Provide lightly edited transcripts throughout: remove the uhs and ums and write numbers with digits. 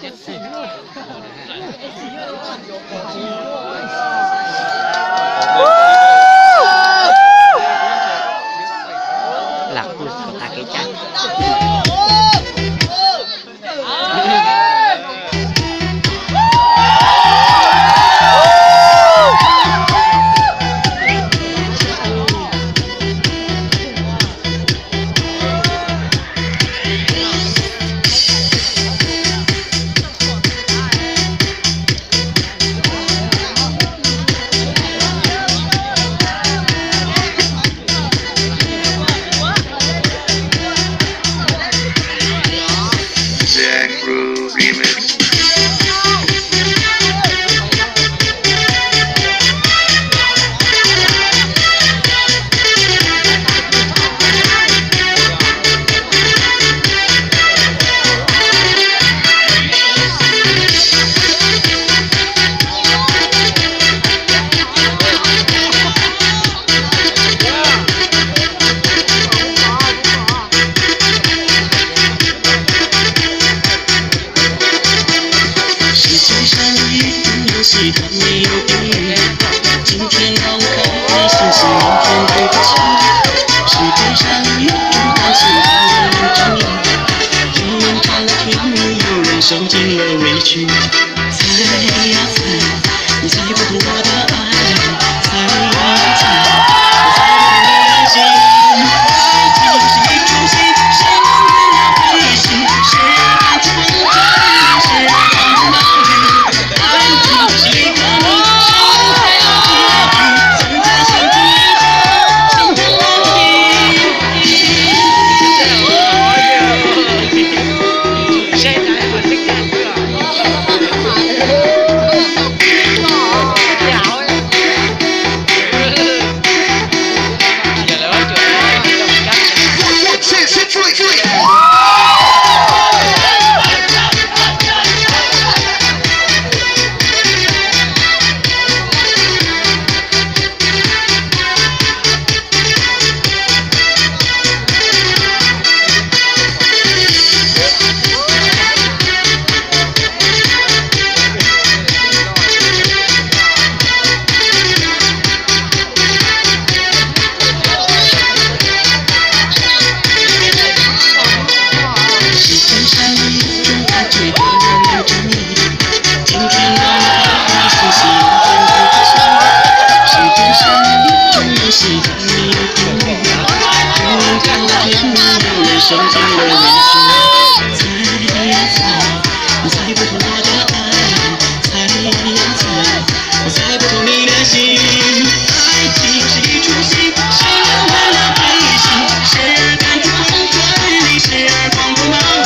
Laku kota kecap.受尽了委屈，猜呀猜，你猜不透我的爱，猜呀猜，我猜不透你的心。爱情是一出戏，谁能原谅悲喜？谁敢去碰撞？谁让我冒雨？爱情是一个谜，谁能猜到结局？总在幸福以后，心疼我的受尽了委屈，猜呀猜，你猜不透我的爱，猜呀猜，我猜不透你的心。爱情是一出戏，谁能原谅悲喜？谁敢去碰撞你？谁而狂风暴雨？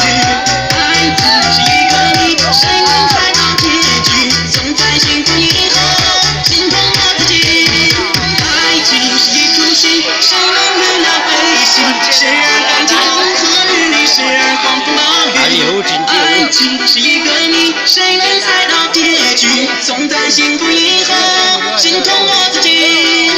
爱情是一个谜，谁能猜到结局？总在幸福以后，心疼我自己。爱情是一出戏，谁能原谅悲喜？谁而敢去碰撞？谁而狂风暴雨？爱情是一个谜，谁能猜到结局？总在幸福以后，心疼我自己。